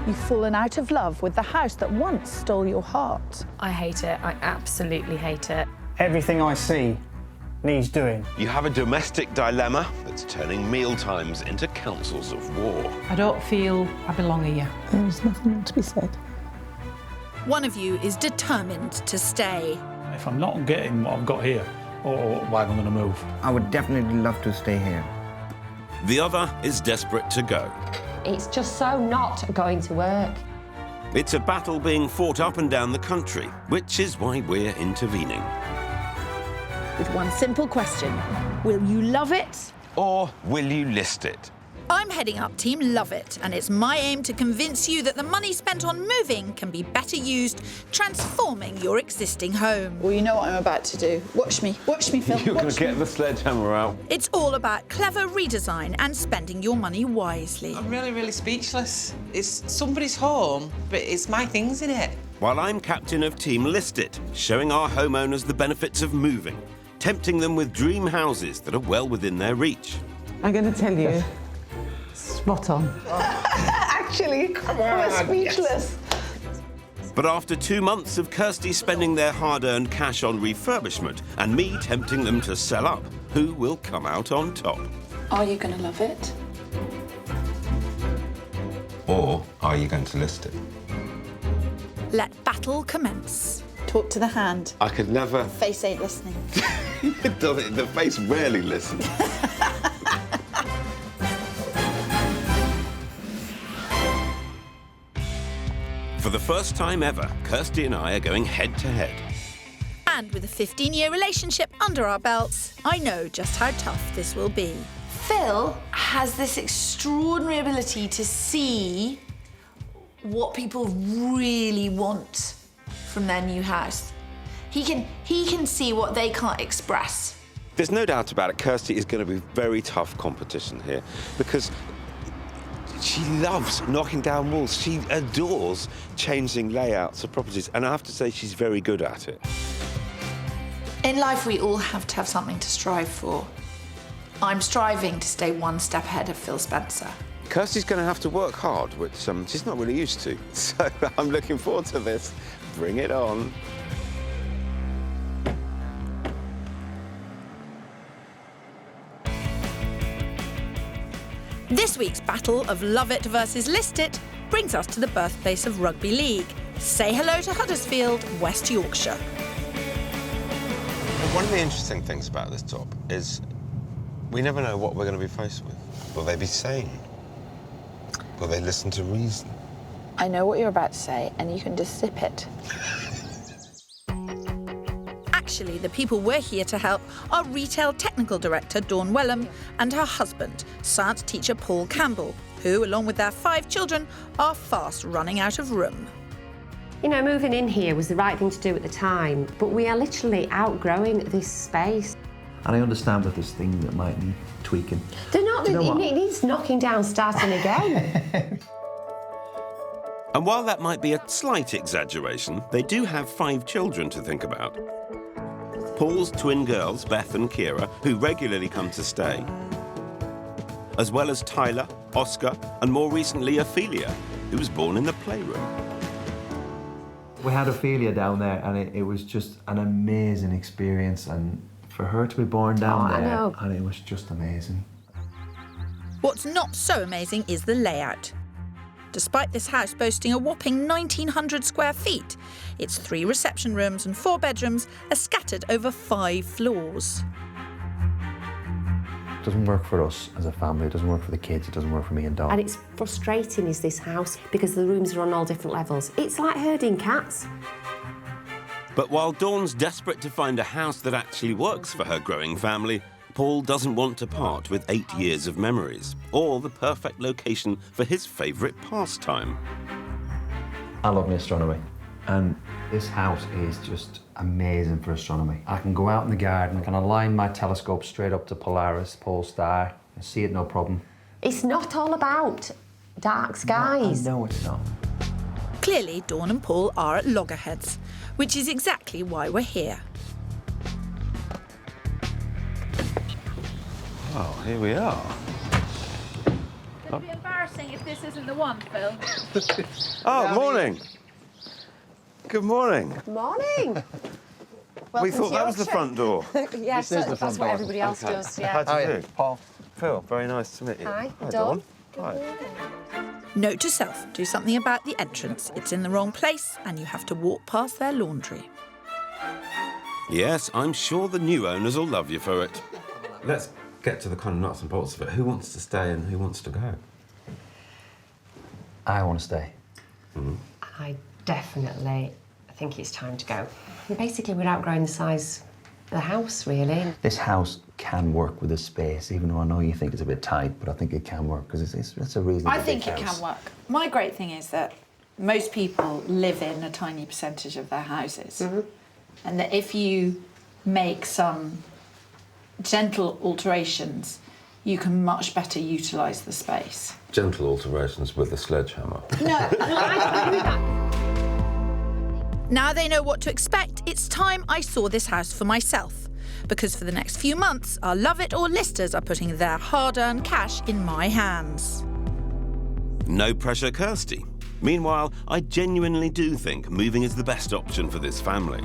You've fallen out of love with the house that once stole your heart. I hate it. I absolutely hate it. Everything I see needs doing. You have a domestic dilemma that's turning meal times into councils of war. I don't feel I belong here. There's nothing more to be said. One of you is determined to stay. If I'm not getting what I've got here, or why am I going to move? I would definitely love to stay here. The other is desperate to go. It's just so not going to work. It's a battle being fought up and down the country, which is why we're intervening. With one simple question. Will you love it? Or will you list it? I'm heading up Team Love It, and it's my aim to convince you that the money spent on moving can be better used transforming your existing home. Well, you know what I'm about to do. Watch me, Phil. You're going to get the sledgehammer out. It's all about clever redesign and spending your money wisely. I'm really speechless. It's somebody's home, but it's my things in it. While I'm captain of Team List It, showing our homeowners the benefits of moving, tempting them with dream houses that are well within their reach. I'm going to tell you, spot on. Actually, we're speechless. But after 2 months of Kirstie spending their hard-earned cash on refurbishment and me tempting them to sell up, who will come out on top? Are you going to love it? Or are you going to list it? Let battle commence. Talk to the hand. I could never... Face ain't listening. The face rarely listens. For the first time ever, Kirstie and I are going head-to-head. And with a 15-year relationship under our belts, I know just how tough this will be. Phil has this extraordinary ability to see what people really want from their new house. He can see what they can't express. There's no doubt about it, Kirstie is going to be very tough competition here because she loves knocking down walls. She adores changing layouts of properties, and I have to say she's very good at it. In life, we all have to have something to strive for. I'm striving to stay one step ahead of Phil Spencer. Kirstie's going to have to work hard, which she's not really used to. So I'm looking forward to this. Bring it on. This week's battle of Love It versus List It brings us to the birthplace of rugby league. Say hello to Huddersfield, West Yorkshire. One of the interesting things about this job is we never know what we're going to be faced with. Will they be sane? Will they listen to reason? I know what you're about to say, and you can just sip it. Actually, the people we're here to help are Retail Technical Director Dawn Wellham and her husband, science teacher Paul Campbell, who, along with their 5 children, are fast running out of room. You know, moving in here was the right thing to do at the time, but we are literally outgrowing this space. And I understand that there's things that might need tweaking. They're not, it needs knocking down, starting again. And while that might be a slight exaggeration, they do have 5 children to think about. Paul's twin girls, Beth and Kira, who regularly come to stay, as well as Tyler, Oscar, and more recently Ophelia, who was born in the playroom. We had Ophelia down there, and it was just an amazing experience, and for her to be born down there, and it was just amazing. What's not so amazing is the layout. Despite this house boasting a whopping 1,900 square feet, its 3 reception rooms and 4 bedrooms are scattered over 5 floors. It doesn't work for us as a family, it doesn't work for the kids, it doesn't work for me and Dawn. And it's frustrating, is this house, because the rooms are on all different levels. It's like herding cats. But while Dawn's desperate to find a house that actually works for her growing family, Paul doesn't want to part with 8 years of memories, or the perfect location for his favourite pastime. I love my astronomy, and this house is just amazing for astronomy. I can go out in the garden, I can align my telescope straight up to Polaris, Pole Star, and see it no problem. It's not all about dark skies. No, it's not. Clearly, Dawn and Paul are at loggerheads, which is exactly why we're here. Oh, here we are. It'd be embarrassing if this isn't the one, Phil. Oh, morning. Good morning. Morning. We thought that was the front door. Yes, that's what everybody else does, yeah. How do you do? Paul. Phil, very nice to meet you. Hi, Dawn. Dawn. Hi. Note to self, do something about the entrance. It's in the wrong place and you have to walk past their laundry. Yes, I'm sure the new owners will love you for it. Let's get to the kind of nuts and bolts of it. Who wants to stay and who wants to go? I want to stay. I definitely think it's time to go. Basically, we're outgrowing the size of the house, really. This house can work with this space, even though I know you think it's a bit tight, but I think it can work because it's a reasonable I think big it house. can work. My great thing is that most people live in a tiny percentage of their houses. And that if you make some gentle alterations, you can much better utilise the space. Gentle alterations with a sledgehammer. Now they know what to expect, it's time I saw this house for myself. Because for the next few months, our love it or listers are putting their hard-earned cash in my hands. No pressure, Kirstie. Meanwhile, I genuinely do think moving is the best option for this family.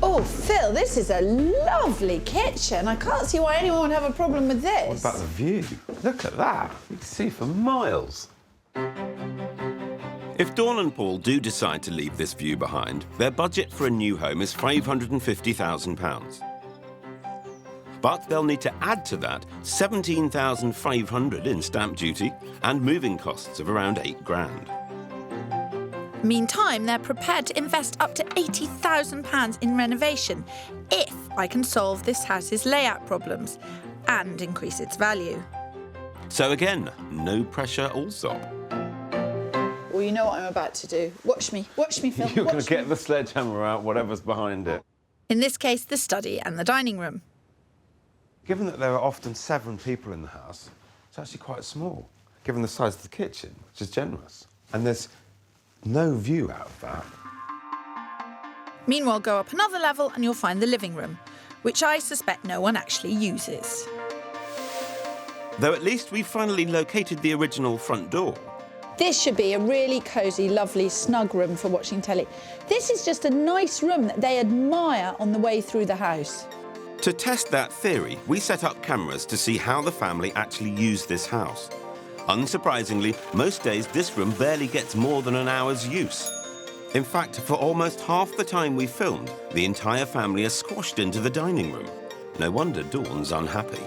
Oh, Phil, this is a lovely kitchen. I can't see why anyone would have a problem with this. What about the view? Look at that. You can see for miles. If Dawn and Paul do decide to leave this view behind, their budget for a new home is £550,000. But they'll need to add to that £17,500 in stamp duty and moving costs of around £8,000. Meantime, they're prepared to invest up to £80,000 in renovation if I can solve this house's layout problems and increase its value. So again, no pressure also. Well, you know what I'm about to do. Watch me, Phil. You're going to get the sledgehammer out, whatever's behind it. In this case, the study and the dining room. Given that there are often 7 people in the house, it's actually quite small, given the size of the kitchen, which is generous. And there's no view out of that. Meanwhile, go up another level and you'll find the living room, which I suspect no one actually uses. Though at least we've finally located the original front door. This should be a really cosy, lovely, snug room for watching telly. This is just a nice room that they admire on the way through the house. To test that theory, we set up cameras to see how the family actually use this house. Unsurprisingly, most days this room barely gets more than an hour's use. In fact, for almost half the time we filmed, the entire family are squashed into the dining room. No wonder Dawn's unhappy.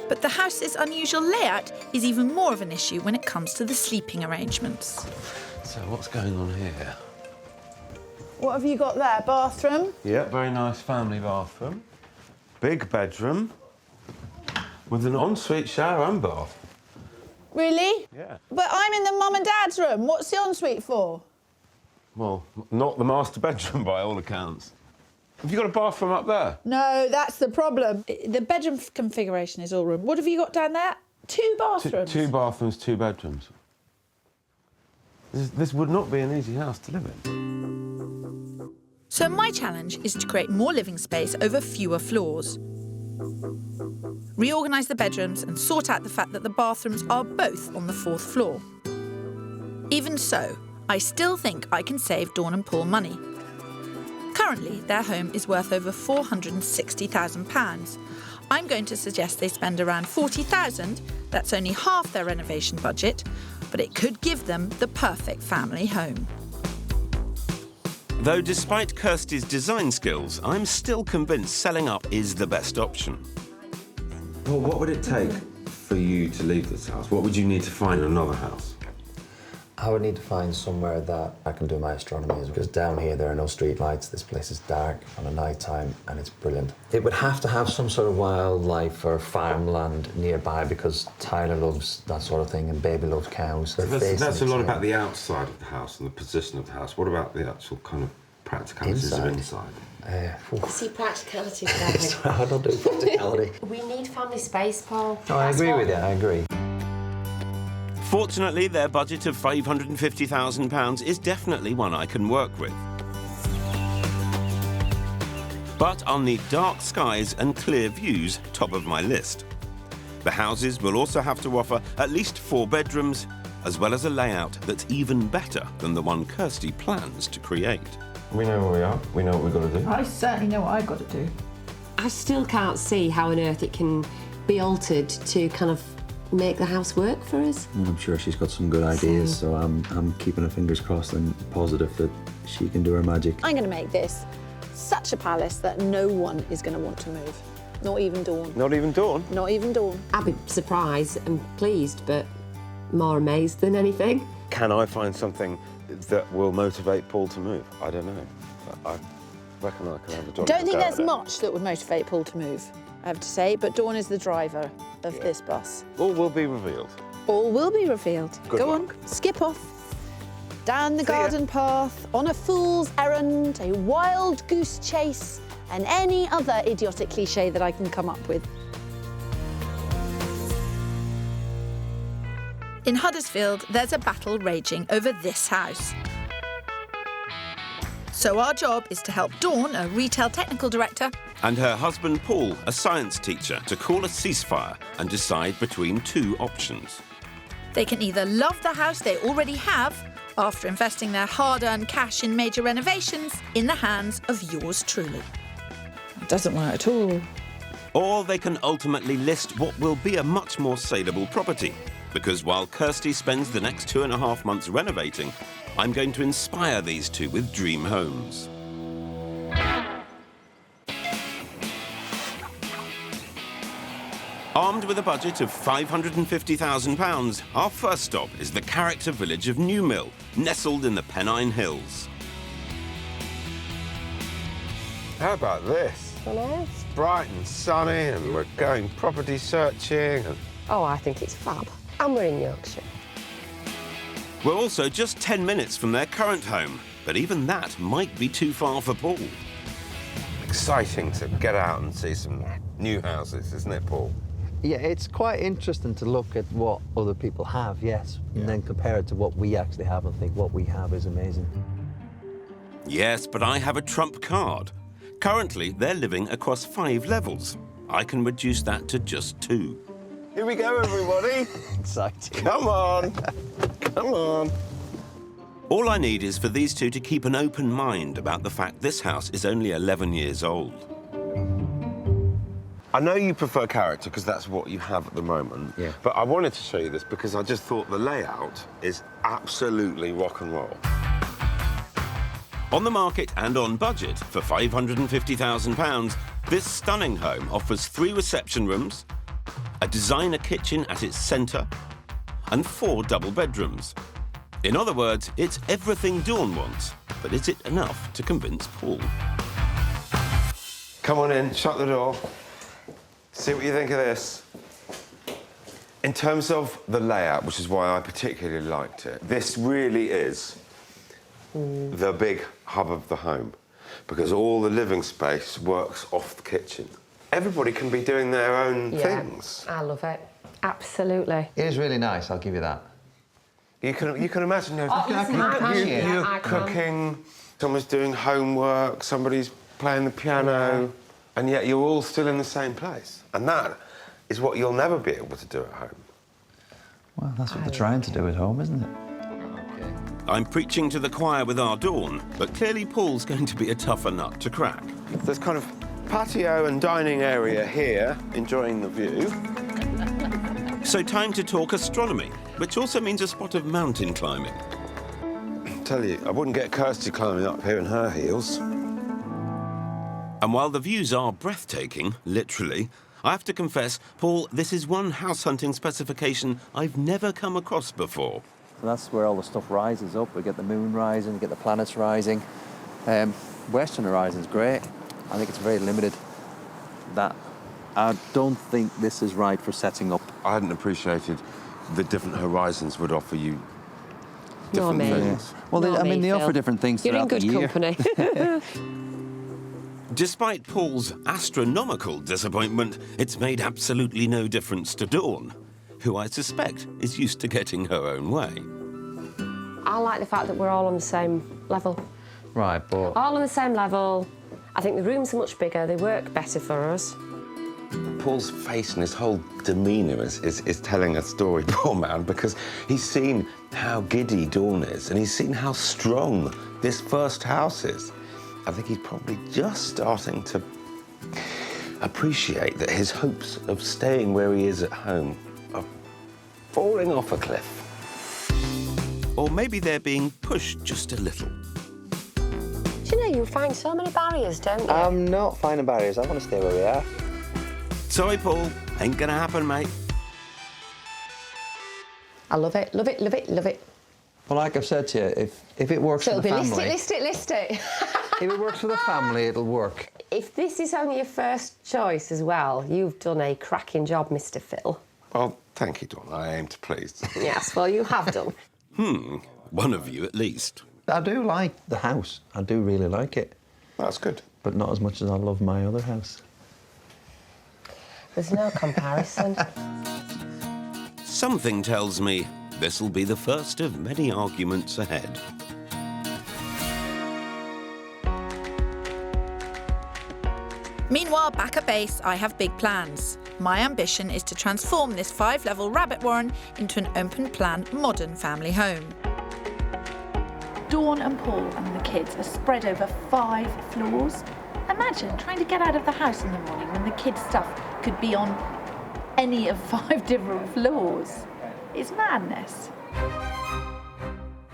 But the house's unusual layout is even more of an issue when it comes to the sleeping arrangements. So what's going on here? What have you got there? Bathroom? Yeah, very nice family bathroom. Big bedroom with an ensuite shower and bath. Really? Yeah. But I'm in the mum and dad's room. What's the ensuite for? Well, not the master bedroom by all accounts. Have you got a bathroom up there? No, that's the problem. The bedroom configuration is all room. What have you got down there? 2 bathrooms? Two bathrooms, 2 bedrooms. This would not be an easy house to live in. So my challenge is to create more living space over fewer floors. Reorganise the bedrooms and sort out the fact that the bathrooms are both on the 4th floor. Even so, I still think I can save Dawn and Paul money. Currently, their home is worth over £460,000. I'm going to suggest they spend around £40,000. That's only half their renovation budget, but it could give them the perfect family home. Though despite Kirstie's design skills, I'm still convinced selling up is the best option. Well, what would it take for you to leave this house? What would you need to find in another house? I would need to find somewhere that I can do my astronomy, because down here there are no street lights. This place is dark on a night time and it's brilliant. It would have to have some sort of wildlife or farmland nearby, because Tyler loves that sort of thing and Baby loves cows. That's a lot about the outside of the house and the position of the house. What about the actual kind of practicalities of inside? See practicality for that. I don't do practicality. We need family space, Paul. No, I agree with you, I agree. Fortunately, their budget of £550,000 is definitely one I can work with. But I'll need dark skies and clear views top of my list. The houses will also have to offer at least 4 bedrooms, as well as a layout that's even better than the one Kirstie plans to create. We know where we are. We know what we've got to do. I certainly know what I've got to do. I still can't see how on earth it can be altered to kind of make the house work for us. I'm sure she's got some good ideas, so I'm keeping her fingers crossed and positive that she can do her magic. I'm going to make this such a palace that no one is going to want to move. Not even Dawn. Not even Dawn? Not even Dawn. I'd be surprised and pleased, but more amazed than anything. Can I find something that will motivate Paul to move? I don't know. I reckon I can have a dog. I don't think there's much that would motivate Paul to move, I have to say, but Dawn is the driver of this bus. All will be revealed. All will be revealed. Good Go luck. on, skip off. Down the garden path, on a fool's errand, a wild goose chase, and any other idiotic cliche that I can come up with. In Huddersfield, there's a battle raging over this house. So our job is to help Dawn, a retail technical director, and her husband Paul, a science teacher, to call a ceasefire and decide between 2 options. They can either love the house they already have after investing their hard-earned cash in major renovations in the hands of yours truly. It doesn't work at all. Or they can ultimately list what will be a much more saleable property. Because while Kirstie spends the next 2.5 months renovating, I'm going to inspire these two with dream homes. Armed with a budget of £550,000, our first stop is the character village of Newmill, nestled in the Pennine Hills. How about this? It's bright and sunny, and we're going property searching. Oh, I think it's fab. And we're in Yorkshire. We're also just 10 minutes from their current home, but even that might be too far for Paul. Exciting to get out and see some new houses, isn't it, Paul? Yeah, it's quite interesting to look at what other people have, yes, and then compare it to what we actually have and think what we have is amazing. Yes, but I have a trump card. Currently, they're living across 5 levels. I can reduce that to just 2. Here we go, everybody. Exciting. Come on. Come on. All I need is for these two to keep an open mind about the fact this house is only 11 years old. I know you prefer character because that's what you have at the moment. Yeah. But I wanted to show you this because I just thought the layout is absolutely rock and roll. On the market and on budget for £550,000, this stunning home offers 3 reception rooms, a designer kitchen at its centre, and 4 double bedrooms. In other words, it's everything Dawn wants, but is it enough to convince Paul? Come on in, shut the door. See what you think of this. In terms of the layout, which is why I particularly liked it, this really is the big hub of the home, because all the living space works off the kitchen. Everybody can be doing their own things. I love it. Absolutely. It is really nice, I'll give you that. You can imagine you're I cooking, someone's doing homework, somebody's playing the piano, and yet you're all still in the same place. And that is what you'll never be able to do at home. Well, that's what they're trying to do at home, isn't it? I'm preaching to the choir with our Dawn, but clearly Paul's going to be a tougher nut to crack. There's kind of patio and dining area here, enjoying the view. So time to talk astronomy, which also means a spot of mountain climbing. Tell you, I wouldn't get Kirstie climbing up here in her heels. And while the views are breathtaking, literally, I have to confess, Paul, this is one house hunting specification I've never come across before. So that's where all the stuff rises up. We get the moon rising, we get the planets rising. Western horizon's great. I think it's very limited. I don't think this is right for setting up. I hadn't appreciated the different horizons would offer you different things. Well, they offer different things throughout the year. You're in good company. Despite Paul's astronomical disappointment, it's made absolutely no difference to Dawn, who I suspect is used to getting her own way. I like the fact that we're all on the same level. Right, but... All on the same level. I think the rooms are much bigger. They work better for us. Paul's face and his whole demeanour is telling a story, poor man, because he's seen how giddy Dawn is and he's seen how strong this first house is. I think he's probably just starting to appreciate that his hopes of staying where he is at home are falling off a cliff. Or maybe they're being pushed just a little. Do you know, you find so many barriers, don't you? I'm not finding barriers. I want to stay where we are. Sorry, Paul. Ain't gonna happen, mate. I love it, love it, love it, love it. Well, like I've said to you, if it works for the family... List it. If it works for the family, it'll work. If this is only your first choice as well, you've done a cracking job, Mr. Phil. Well, thank you, Dawn. I aim to please. Yes, well, you have done. One of you at least. I do like the house. I do really like it. That's good. But not as much as I love my other house. There's no comparison. Something tells me this'll be the first of many arguments ahead. Meanwhile, back at base, I have big plans. My ambition is to transform this 5-level rabbit warren into an open-plan, modern family home. Dawn and Paul and the kids are spread over 5 floors. Imagine trying to get out of the house in the morning when the kids' stuff could be on any of 5 different floors. It's madness.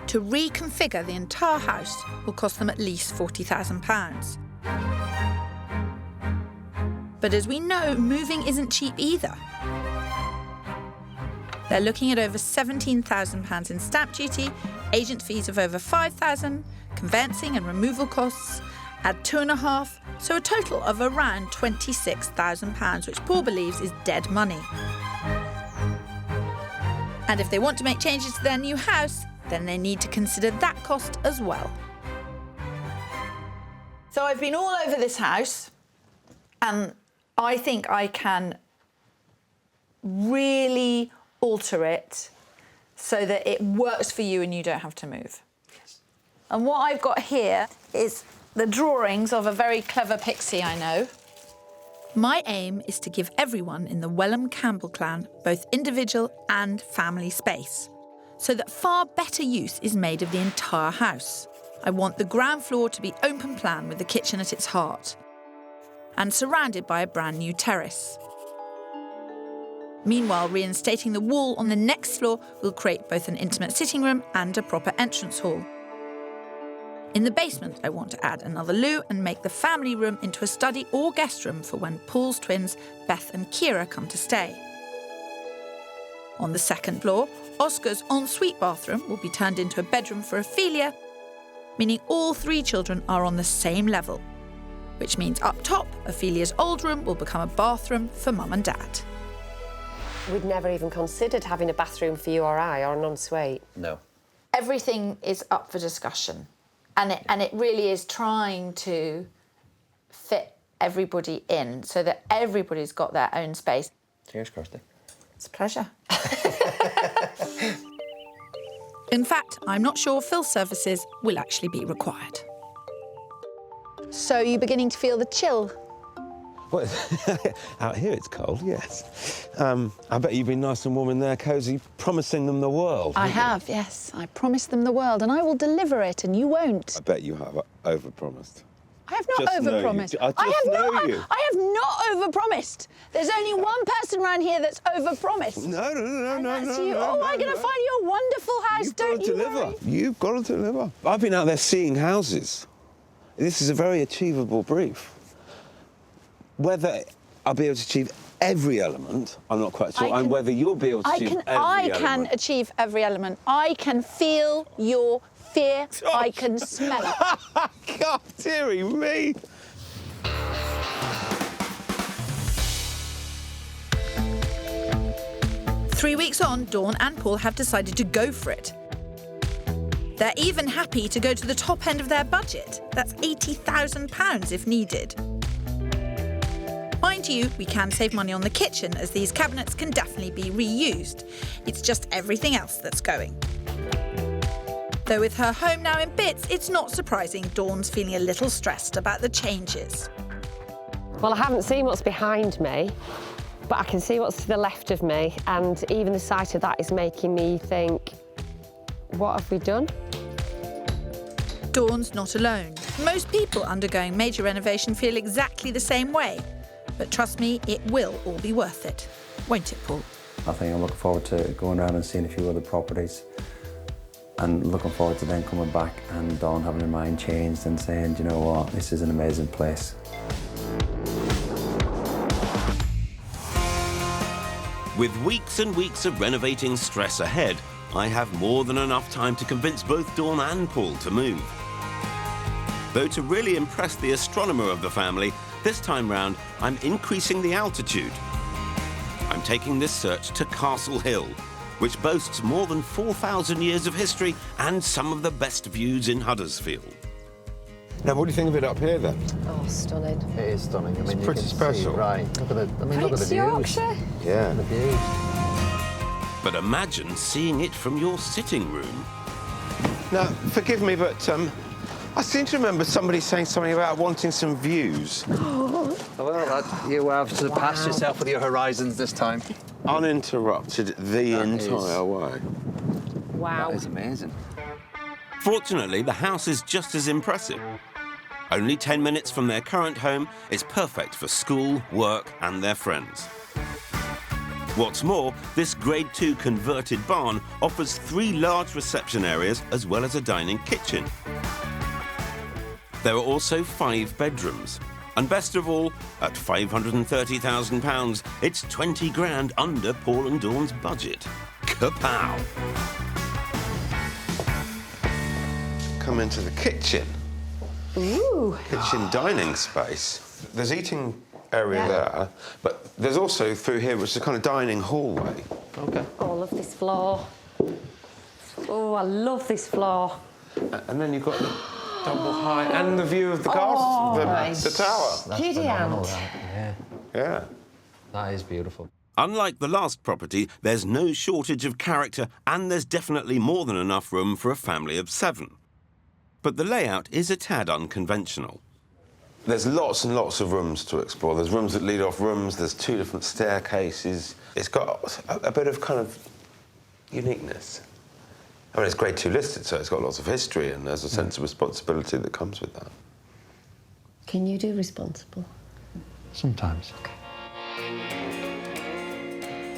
To reconfigure the entire house will cost them at least £40,000. But as we know, moving isn't cheap either. They're looking at over £17,000 in stamp duty, agent fees of over £5,000, conveyancing and removal costs, add 2.5, so a total of around £26,000, which Paul believes is dead money. And if they want to make changes to their new house, then they need to consider that cost as well. So I've been all over this house, and I think I can really alter it so that it works for you and you don't have to move. Yes. And what I've got here is the drawings of a very clever pixie I know. My aim is to give everyone in the Wellham Campbell clan both individual and family space, so that far better use is made of the entire house. I want the ground floor to be open plan with the kitchen at its heart, and surrounded by a brand new terrace. Meanwhile, reinstating the wall on the next floor will create both an intimate sitting room and a proper entrance hall. In the basement, I want to add another loo and make the family room into a study or guest room for when Paul's twins, Beth and Kira, come to stay. On the second floor, Oscar's ensuite bathroom will be turned into a bedroom for Ophelia, meaning all 3 children are on the same level, which means up top, Ophelia's old room will become a bathroom for Mum and Dad. We'd never even considered having a bathroom for you or I, or an ensuite. No. Everything is up for discussion, and it really is trying to fit everybody in so that everybody's got their own space. Cheers, Kirstie. It's a pleasure. In fact, I'm not sure fill services will actually be required. So you're beginning to feel the chill? Well, out here it's cold, yes. I bet you've been nice and warm in there, cosy, promising them the world. I have, yes. I promised them the world, and I will deliver it, and you won't. I bet you have overpromised. I have not overpromised. I have not overpromised. There's only one person around here that's overpromised. No. Oh, I'm going to find you a wonderful house, don't you worry. You've got to deliver. I've been out there seeing houses. This is a very achievable brief. Whether I'll be able to achieve every element, I'm not quite sure, and whether you'll be able to achieve every element. I can achieve every element. I can feel your fear. I can smell it. God, dearie me. Three weeks on, Dawn and Paul have decided to go for it. They're even happy to go to the top end of their budget. That's £80,000 if needed. Mind you, we can save money on the kitchen, as these cabinets can definitely be reused. It's just everything else that's going. Though with her home now in bits, it's not surprising Dawn's feeling a little stressed about the changes. Well, I haven't seen what's behind me, But I can see what's to the left of me, and even the sight of that is making me think, what have we done? Dawn's not alone. Most people undergoing major renovation feel exactly the same way. But trust me, it will all be worth it. Won't it, Paul? I think I'm looking forward to going around and seeing a few other properties, and looking forward to then coming back and Dawn having her mind changed and saying, do you know what, this is an amazing place. With weeks and weeks of renovating stress ahead, I have more than enough time to convince both Dawn and Paul to move. Though to really impress the astronomer of the family, this time round, I'm increasing the altitude. I'm taking this search to Castle Hill, which boasts more than 4,000 years of history and some of the best views in Huddersfield. Now, what do you think of it up here, then? Oh, stunning. It is stunning. It's pretty special. Right, look at the, look at the views. Yorkshire. Yeah. The views. But imagine seeing it from your sitting room. Now, forgive me, but I seem to remember somebody saying something about wanting some views. Well, you have surpassed yourself with your horizons this time. Uninterrupted the entire way. Wow. That is amazing. Fortunately, the house is just as impressive. Only 10 minutes from their current home, it's perfect for school, work and their friends. What's more, this Grade 2 converted barn offers 3 large reception areas as well as a dining kitchen. There are also 5 bedrooms. And best of all, at £530,000, it's 20 grand under Paul and Dawn's budget. Kapow! Come into the kitchen. Ooh. Kitchen dining space. There's eating area there, but there's also through here, which is a kind of dining hallway. Okay. Oh, I love this floor. Oh, I love this floor. And then you've got the double high and the view of the castle, the tower. Giddy aunt. Yeah. That is beautiful. Unlike the last property, there's no shortage of character and there's definitely more than enough room for a family of 7. But the layout is a tad unconventional. There's lots and lots of rooms to explore. There's rooms that lead off rooms, there's 2 different staircases. It's got a bit of kind of uniqueness. I mean, it's Grade 2 listed, so it's got lots of history and there's a sense of responsibility that comes with that. Can you do responsible? Sometimes. Okay.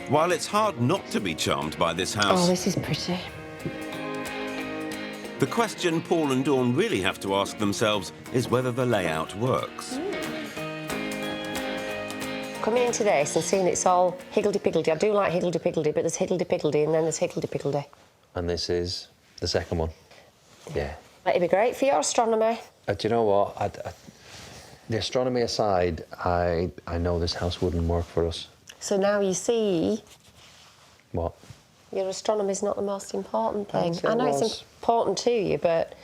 While it's hard not to be charmed by this house... Oh, this is pretty. The question Paul and Dawn really have to ask themselves is whether the layout works. Coming into this and seeing it's all higgledy-piggledy. I do like higgledy-piggledy, but there's higgledy-piggledy and then there's higgledy-piggledy. And this is the second one. Yeah. It'd be great for your astronomy. Do you know what? The astronomy aside, I know this house wouldn't work for us. So now you see... What? Your astronomy's not the most important thing. I know it's important to you, but...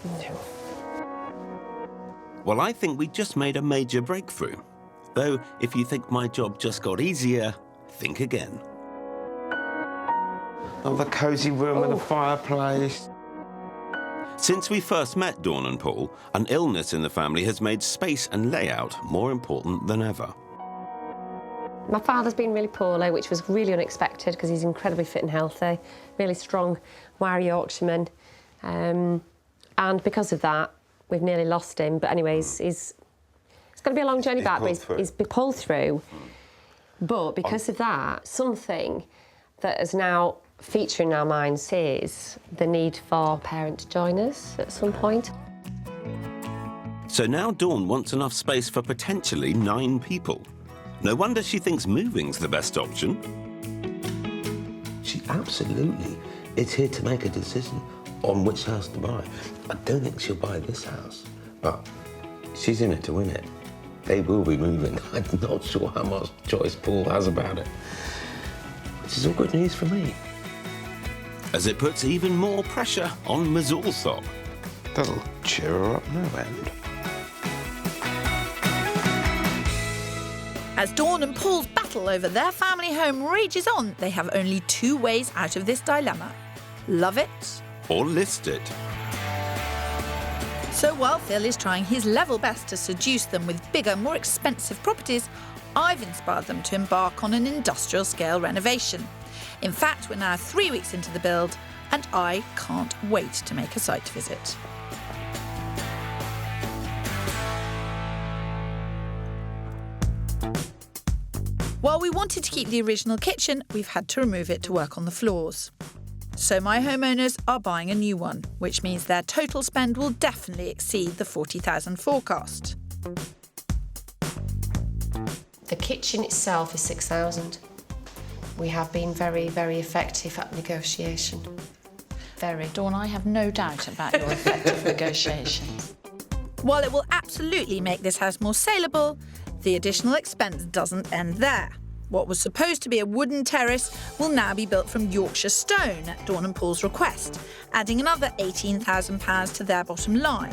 No. Well, I think we just made a major breakthrough. Though, if you think my job just got easier, think again. Oh, the cosy room with a fireplace. Since we first met Dawn and Paul, an illness in the family has made space and layout more important than ever. My father's been really poorly, which was really unexpected because he's incredibly fit and healthy, really strong, wiry Yorkshireman. And because of that, we've nearly lost him. But anyways, it's going to be a long journey back, but he's been pulled through. But because of that, something that is now featuring in our minds is the need for a parent to join us at some point. So now Dawn wants enough space for potentially 9 people. No wonder she thinks moving's the best option. She absolutely is here to make a decision on which house to buy. I don't think she'll buy this house, but she's in it to win it. They will be moving. I'm not sure how much choice Paul has about it. This is all good news for me. As it puts even more pressure on Mazulsop. That'll cheer her up no end. As Dawn and Paul's battle over their family home rages on, they have only 2 ways out of this dilemma. Love it or list it. So while Phil is trying his level best to seduce them with bigger, more expensive properties, I've inspired them to embark on an industrial-scale renovation. In fact, we're now 3 weeks into the build, and I can't wait to make a site visit. While we wanted to keep the original kitchen, we've had to remove it to work on the floors. So my homeowners are buying a new one, which means their total spend will definitely exceed the 40,000 forecast. The kitchen itself is 6,000. We have been very, very effective at negotiation. Very. Dawn, I have no doubt about your effective negotiations. While it will absolutely make this house more saleable, the additional expense doesn't end there. What was supposed to be a wooden terrace will now be built from Yorkshire stone at Dawn and Paul's request, adding another £18,000 to their bottom line.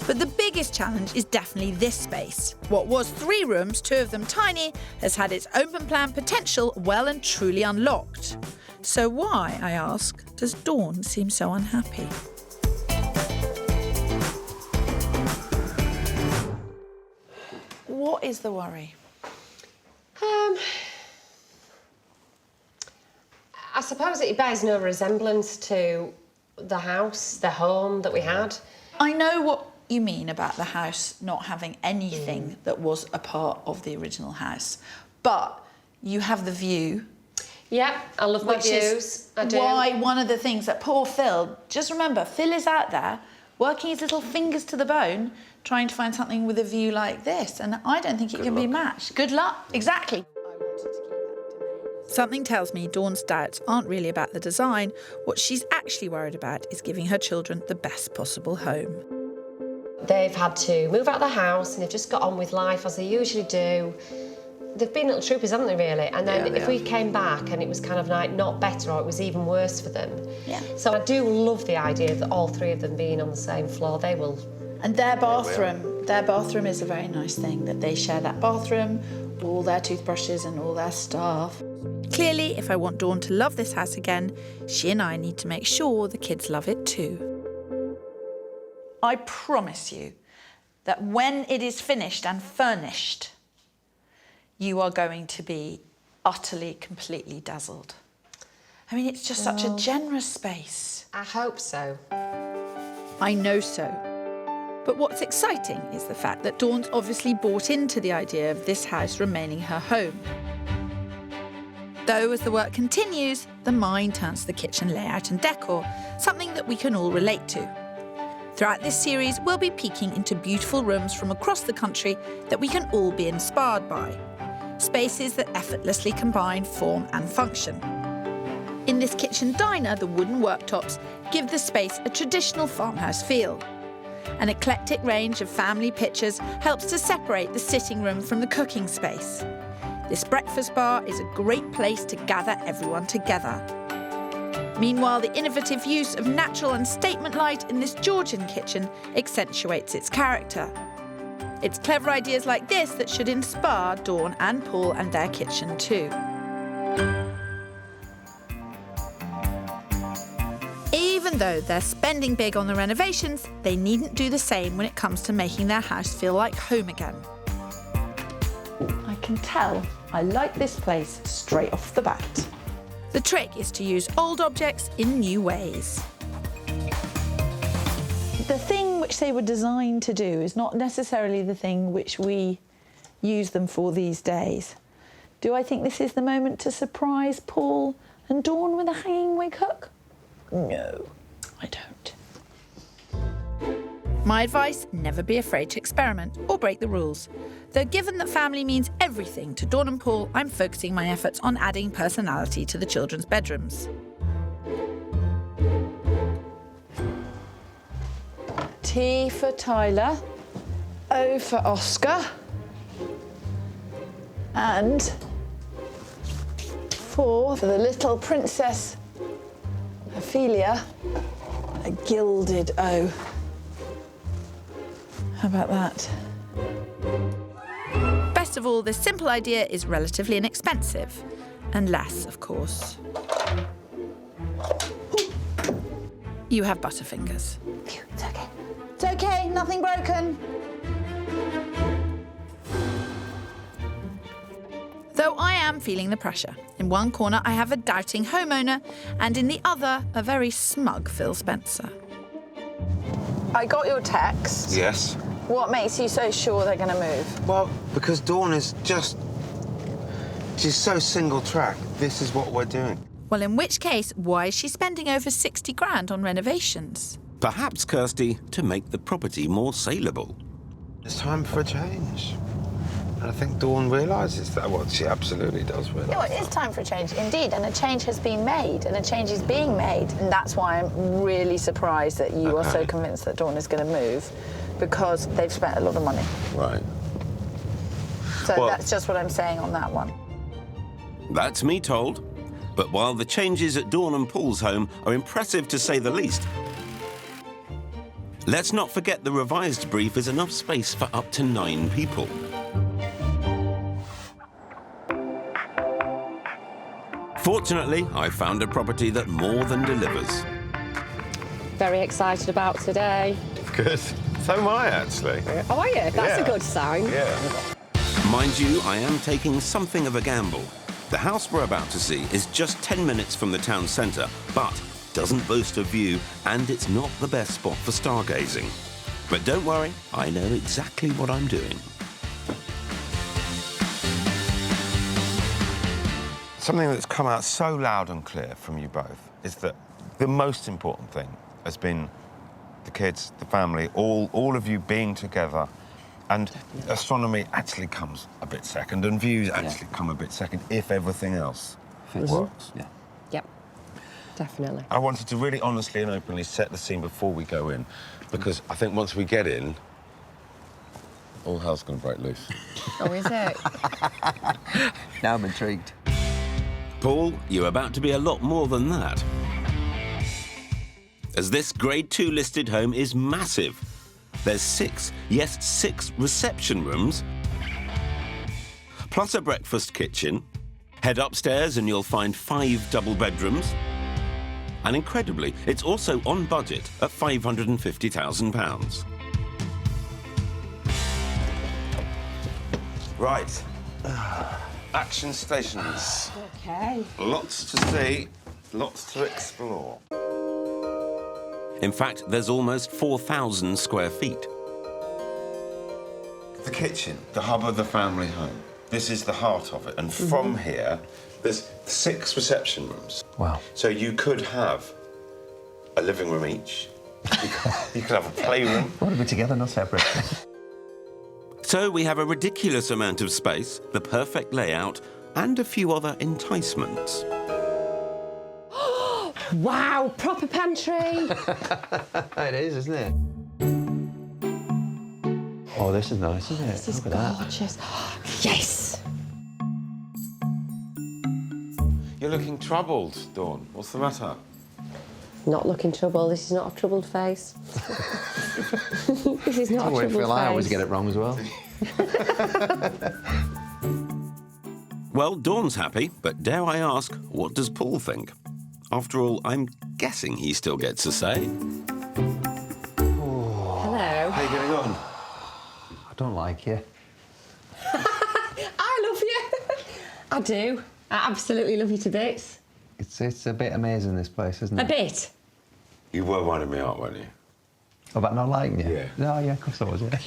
But the biggest challenge is definitely this space. What was 3 rooms, 2 of them tiny, has had its open plan potential well and truly unlocked. So why, I ask, does Dawn seem so unhappy? What is the worry? I suppose it bears no resemblance to the house, the home that we had. I know what you mean about the house not having anything that was a part of the original house, but you have the view. Yeah, I love my Which views. is I do. why one of the things that poor Phil, just remember, Phil is out there working his little fingers to the bone, trying to find something with a view like this, and I don't think it can be matched. Good luck. Exactly. Something tells me Dawn's doubts aren't really about the design. What she's actually worried about is giving her children the best possible home. They've had to move out of the house and they've just got on with life as they usually do. They've been little troopers, haven't they, really? And then if we came back and it was kind of like not better or it was even worse for them. Yeah. So I do love the idea of all 3 of them being on the same floor. They will. And their bathroom is a very nice thing, that they share that bathroom, all their toothbrushes and all their stuff. Clearly, if I want Dawn to love this house again, she and I need to make sure the kids love it too. I promise you that when it is finished and furnished, you are going to be utterly, completely dazzled. I mean, it's just such a generous space. I hope so. I know so. But what's exciting is the fact that Dawn's obviously bought into the idea of this house remaining her home. Though, as the work continues, the mind turns to the kitchen layout and decor, something that we can all relate to. Throughout this series, we'll be peeking into beautiful rooms from across the country that we can all be inspired by. Spaces that effortlessly combine form and function. In this kitchen diner, the wooden worktops give the space a traditional farmhouse feel. An eclectic range of family pictures helps to separate the sitting room from the cooking space. This breakfast bar is a great place to gather everyone together. Meanwhile, the innovative use of natural and statement light in this Georgian kitchen accentuates its character. It's clever ideas like this that should inspire Dawn and Paul and their kitchen too. Even though they're spending big on the renovations, they needn't do the same when it comes to making their house feel like home again. I can tell I like this place straight off the bat. The trick is to use old objects in new ways. The thing which they were designed to do is not necessarily the thing which we use them for these days. Do I think this is the moment to surprise Paul and Dawn with a hanging wig hook? No, I don't. My advice, never be afraid to experiment or break the rules. Though given that family means everything to Dawn and Paul, I'm focusing my efforts on adding personality to the children's bedrooms. T for Tyler, O for Oscar, and for the little princess Ophelia, a gilded O. How about that? Best of all, this simple idea is relatively inexpensive. Unless, of course, you have butterfingers. It's okay. It's okay, nothing broken. Though I am feeling the pressure. In one corner, I have a doubting homeowner, and in the other, a very smug Phil Spencer. I got your text. Yes? What makes you so sure they're going to move? Well, because Dawn is just... She's so single-track. This is what we're doing. Well, in which case, why is she spending over 60 grand on renovations? Perhaps, Kirstie, to make the property more saleable. It's time for a change. And I think Dawn realises that. Well, she absolutely does realise. Yeah, well, it is time for a change, indeed, and a change has been made, and a change is being made. And that's why I'm really surprised that you are so convinced that Dawn is going to move, because they've spent a lot of money. Right. So that's just what I'm saying on that one. That's me told. But while the changes at Dawn and Paul's home are impressive to say the least, let's not forget the revised brief is enough space for up to 9 people. Fortunately, I found a property that more than delivers. Very excited about today. Good. So am I, actually. Oh, are you? That's a good sign. Yeah. Mind you, I am taking something of a gamble. The house we're about to see is just 10 minutes from the town centre, but doesn't boast a view, and it's not the best spot for stargazing. But don't worry, I know exactly what I'm doing. Something that's come out so loud and clear from you both is that the most important thing has been the kids, the family, all of you being together. And astronomy actually comes a bit second, and views actually come a bit second, if everything else works. Yeah. Yep, definitely. I wanted to really honestly and openly set the scene before we go in, because I think once we get in, all hell's going to break loose. Oh, is it? Now I'm intrigued. Paul, you're about to be a lot more than that. As this Grade 2 listed home is massive. There's 6 reception rooms, plus a breakfast kitchen. Head upstairs and you'll find 5 double bedrooms. And incredibly, it's also on budget at £550,000. Right. Action stations. Okay. Lots to see, lots to explore. In fact, there's almost 4,000 square feet. The kitchen, the hub of the family home. This is the heart of it. And from here, there's 6 reception rooms. Wow. So you could have a living room each. You could have a playroom. Want to be together, not separate. So we have a ridiculous amount of space, the perfect layout, and a few other enticements. Wow, proper pantry. It is, isn't it? Oh, this is nice, isn't it? This is Look at gorgeous. Yes. You're looking troubled, Dawn. What's the matter? Not looking trouble. This is not a troubled face. This is not a troubled face. I always get it wrong as well. Well, Dawn's happy, but dare I ask, what does Paul think? After all, I'm guessing he still gets a say. Hello. How are you getting on? I don't like you. I love you. I do. I absolutely love you to bits. It's a bit amazing, this place, isn't it? A bit. You were winding me up, weren't you? Oh, about not liking you? Yeah. No, yeah, of course I was, yeah.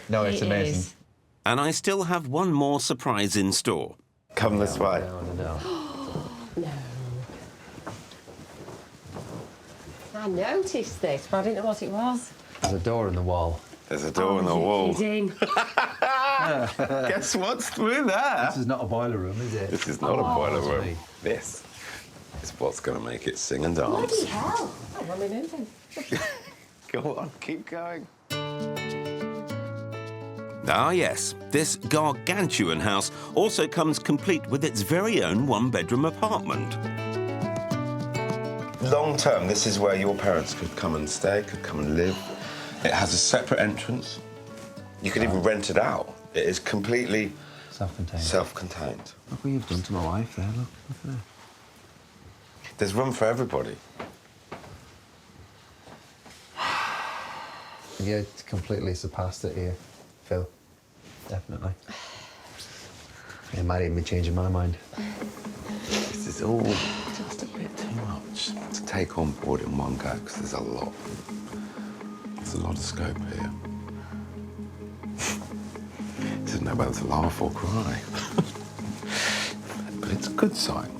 No, it's amazing. Is. And I still have one more surprise in store. Come this way. No. No. I noticed this, but I didn't know what it was. There's a door in the wall. There's a door in the wall. Kidding. Guess what's through there? This is not a boiler room, is it? This is not a boiler it's room. me. This is what's going to make it sing and dance. Bloody hell. Oh, well, we're moving. Go on, keep going. Ah, yes, this gargantuan house also comes complete with its very own 1-bedroom apartment. Long term, this is where your parents could come and stay, could come and live. It has a separate entrance. You could even rent it out. It is completely self-contained. Self-contained. Look what you've done to my wife there, look at her. There's room for everybody. Yeah, it's completely surpassed it here, Phil. definitely. It might even be changing my mind. This is all just a bit too much to take on board in one go, because there's a lot. There's a lot of scope here. Doesn't know whether to laugh or cry. But it's a good sign.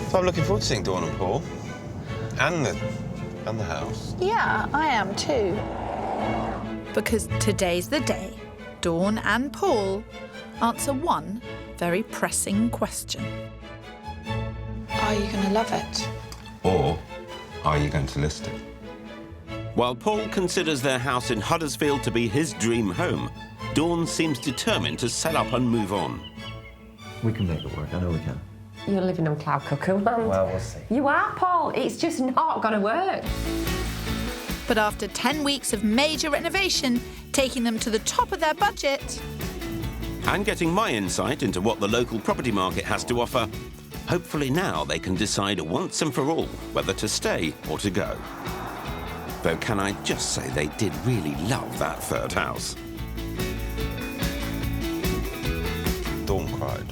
So I'm looking forward to seeing Dawn and Paul. And the house. Yeah, I am too. Because today's the day Dawn and Paul answer one very pressing question. Are you going to love it? Or are you going to list it? While Paul considers their house in Huddersfield to be his dream home, Dawn seems determined to sell up and move on. We can make it work, I know we can. You're living on cloud cuckoo land. Well, we'll see. You are, Paul. It's just not going to work. But after 10 weeks of major renovation, taking them to the top of their budget, And getting my insight into what the local property market has to offer, hopefully now they can decide once and for all whether to stay or to go. Though can I just say they did really love that third house. Dawn cried,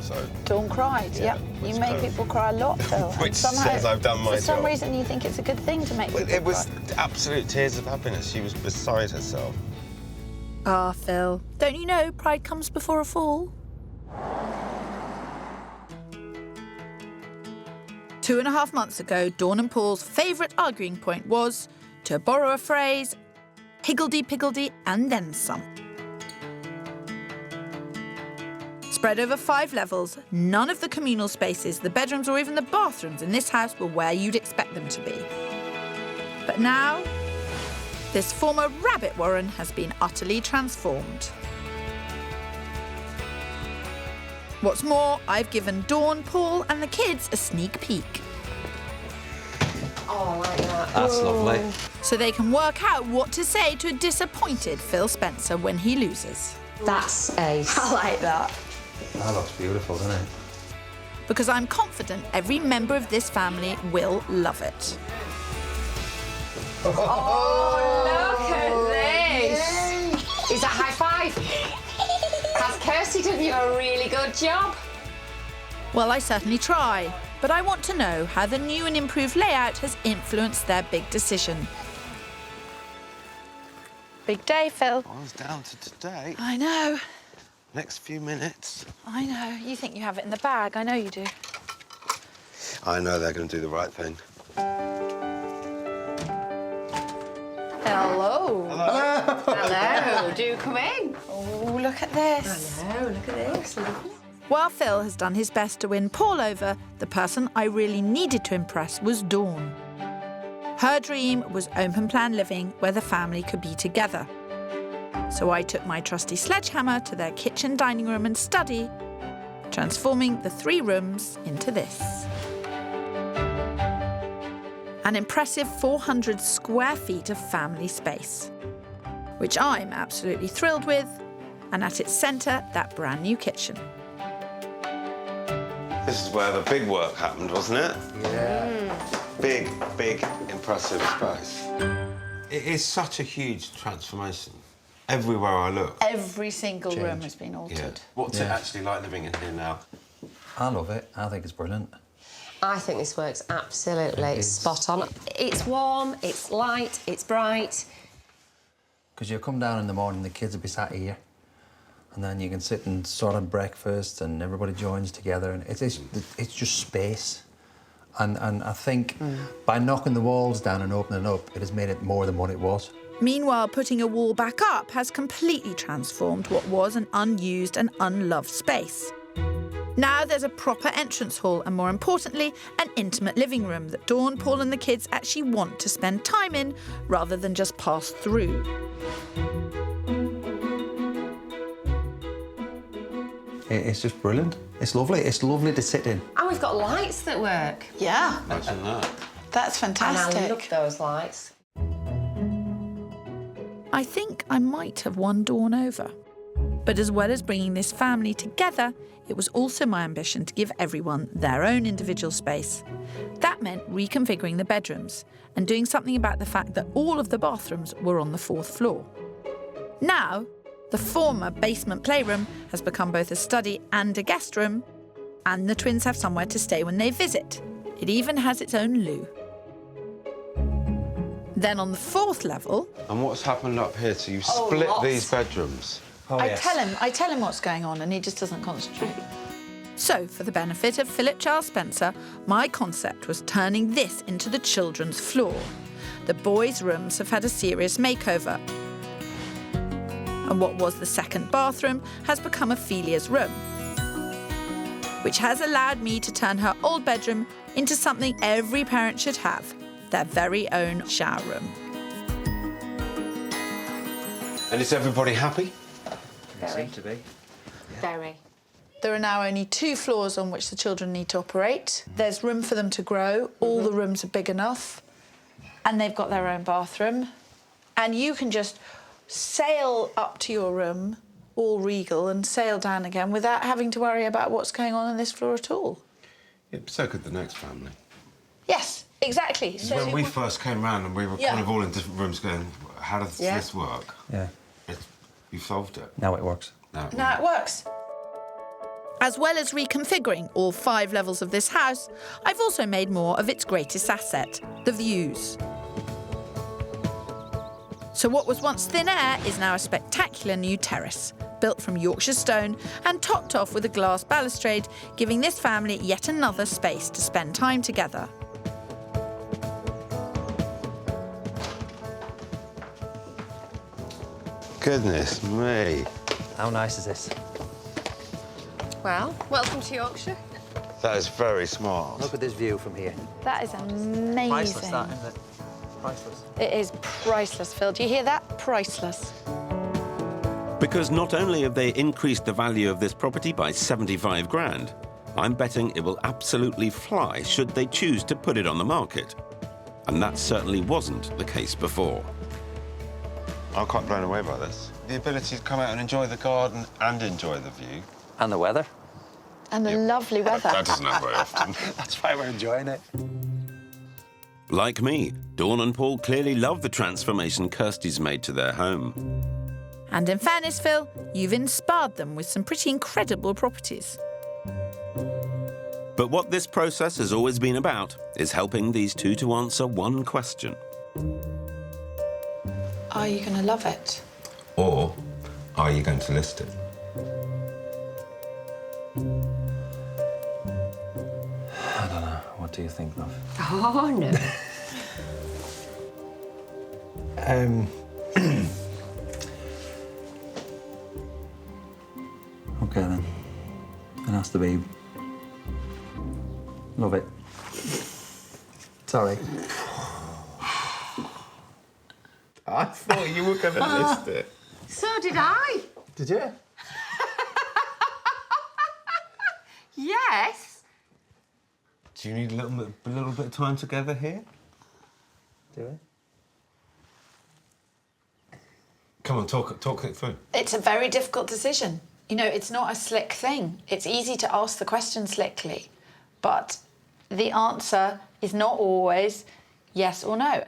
so... Dawn cried, Yeah, yep. You make people cry a lot, Phil. Which says I've done my For some job. reason, you think it's a good thing to make people It was cry. absolute tears of happiness. She was beside herself. ah, Phil, don't you know pride comes before a fall? 2.5 months ago, Dawn and Paul's favourite arguing point was, to borrow a phrase, higgledy-piggledy and then some. Spread over 5 levels, none of the communal spaces, the bedrooms or even the bathrooms in this house were where you'd expect them to be. But now, this former rabbit warren has been utterly transformed. What's more, I've given Dawn, Paul and the kids a sneak peek. Oh, I like that. That's lovely. So they can work out what to say to a disappointed Phil Spencer when he loses. That's ace. I like that. That looks beautiful, doesn't it? Because I'm confident every member of this family will love it. Oh, look at this. Is that high five? Has Kirstie done you a really good job? Well, I certainly try, but I want to know how the new and improved layout has influenced their big decision. Big day, Phil. I was down to today. I know. Next few minutes. I know. You think you have it in the bag. I know you do. I know they're going to do the right thing. Hello. Hello. Hello. Do come in. Oh, look at this. I know, look at this. While Phil has done his best to win Paul over, the person I really needed to impress was Dawn. Her dream was open plan living where the family could be together. So I took my trusty sledgehammer to their kitchen, dining room and study, transforming the 3 rooms into this. An impressive 400 square feet of family space, which I'm absolutely thrilled with, and at its centre, that brand new kitchen. This is where the big work happened, wasn't it? Yeah. Big, big, impressive space. It is such a huge transformation. Everywhere I look. Every single room has been altered. Yeah. What's it actually like living in here now? I love it. I think it's brilliant. I think this works absolutely It is. spot on. It's warm, it's light, it's bright. Because you come down in the morning, the kids will be sat here, and then you can sit and sort of breakfast, and everybody joins together, and it's just space. And I think by knocking the walls down and opening up, it has made it more than what it was. Meanwhile, putting a wall back up has completely transformed what was an unused and unloved space. Now there's a proper entrance hall and, more importantly, an intimate living room that Dawn, Paul and the kids actually want to spend time in rather than just pass through. It's just brilliant. It's lovely. It's lovely to sit in. And we've got lights that work. Yeah. Imagine that. That's fantastic. And I love those lights. I think I might have won Dawn over. But as well as bringing this family together, it was also my ambition to give everyone their own individual space. That meant reconfiguring the bedrooms and doing something about the fact that all of the bathrooms were on the 4th floor. Now, the former basement playroom has become both a study and a guest room, and the twins have somewhere to stay when they visit. It even has its own loo. Then on the 4th level... And what's happened up here? So you've split these bedrooms. I tell him what's going on and he just doesn't concentrate. So, for the benefit of Philip Charles Spencer, my concept was turning this into the children's floor. The boys' rooms have had a serious makeover. And what was the second bathroom has become Ophelia's room, which has allowed me to turn her old bedroom into something every parent should have, their very own shower room. And is everybody happy? Seem to be. Very. There are now only 2 floors on which the children need to operate. There's room for them to grow. All the rooms are big enough. And they've got their own bathroom. And you can just sail up to your room, all regal, and sail down again without having to worry about what's going on this floor at all. Yeah, so could the next family. Yes, exactly. So when we first came round and we were kind of all in different rooms going, how does this work? Yeah. You've solved it. Now it works. Now it works. As well as reconfiguring all 5 levels of this house, I've also made more of its greatest asset, the views. So what was once thin air is now a spectacular new terrace, built from Yorkshire stone and topped off with a glass balustrade, giving this family yet another space to spend time together. Goodness me. How nice is this? Well, welcome to Yorkshire. That is very smart. Look at this view from here. That is amazing. Priceless, that, isn't it? Priceless. It is priceless, Phil. Do you hear that? Priceless. Because not only have they increased the value of this property by 75 grand, I'm betting it will absolutely fly should they choose to put it on the market. And that certainly wasn't the case before. I'm quite blown away by this. The ability to come out and enjoy the garden and enjoy the view. And the weather. And the lovely weather. That doesn't happen very often. That's why we're enjoying it. Like me, Dawn and Paul clearly love the transformation Kirstie's made to their home. And in fairness, Phil, you've inspired them with some pretty incredible properties. But what this process has always been about is helping these two to answer one question. Are you going to love it? Or are you going to list it? I don't know. What do you think, love? Oh, no. OK, then. It has to be... Love it. Sorry. I thought you were going to list it. So did I. Did you? Yes. Do you need a little bit of time together here? Do we? Come on, talk it through. It's a very difficult decision. You know, it's not a slick thing. It's easy to ask the question slickly, but the answer is not always yes or no.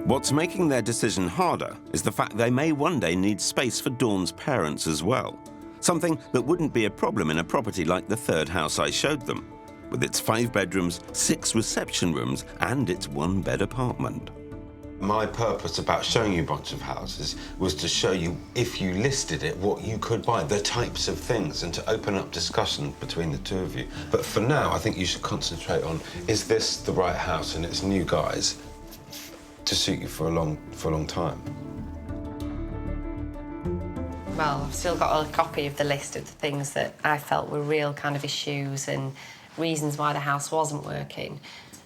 What's making their decision harder is the fact they may one day need space for Dawn's parents as well. Something that wouldn't be a problem in a property like the third house I showed them, with its 5 bedrooms, 6 reception rooms, and its 1-bed apartment. My purpose about showing you a bunch of houses was to show you, if you listed it, what you could buy, the types of things, and to open up discussion between the two of you. But for now, I think you should concentrate on, is this the right house and its new guys to suit you for a long time? Well, I've still got a copy of the list of the things that I felt were real kind of issues and reasons why the house wasn't working.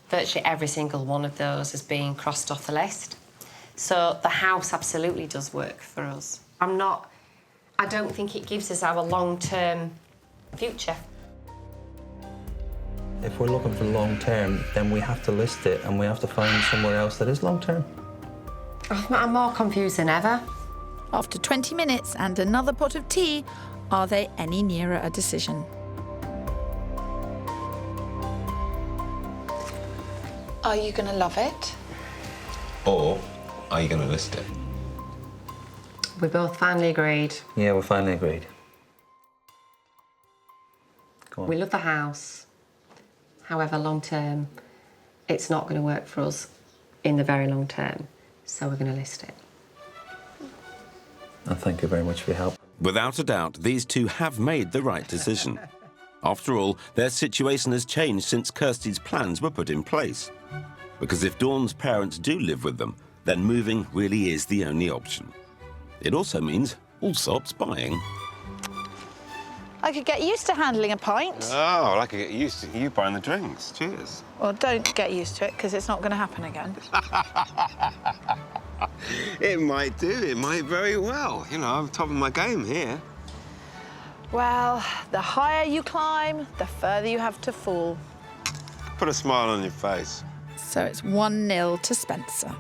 Virtually every single one of those has been crossed off the list. So the house absolutely does work for us. I don't think it gives us our long-term future. If we're looking for long-term, then we have to list it and we have to find somewhere else that is long-term. I'm more confused than ever. After 20 minutes and another pot of tea, are they any nearer a decision? Are you going to love it? Or are you going to list it? We both finally agreed. Yeah, we finally agreed. Go on. We love the house. However, long term, it's not going to work for us in the very long term. So we're going to list it. And thank you very much for your help. Without a doubt, these two have made the right decision. After all, their situation has changed since Kirstie's plans were put in place. Because if Dawn's parents do live with them, then moving really is the only option. It also means Allsop's buying. I could get used to handling a pint. Oh, well, I could get used to you buying the drinks. Cheers. Well, don't get used to it, because it's not going to happen again. It might do. It might very well. You know, I'm top of my game here. Well, the higher you climb, the further you have to fall. Put a smile on your face. So it's 1-0 to Spencer.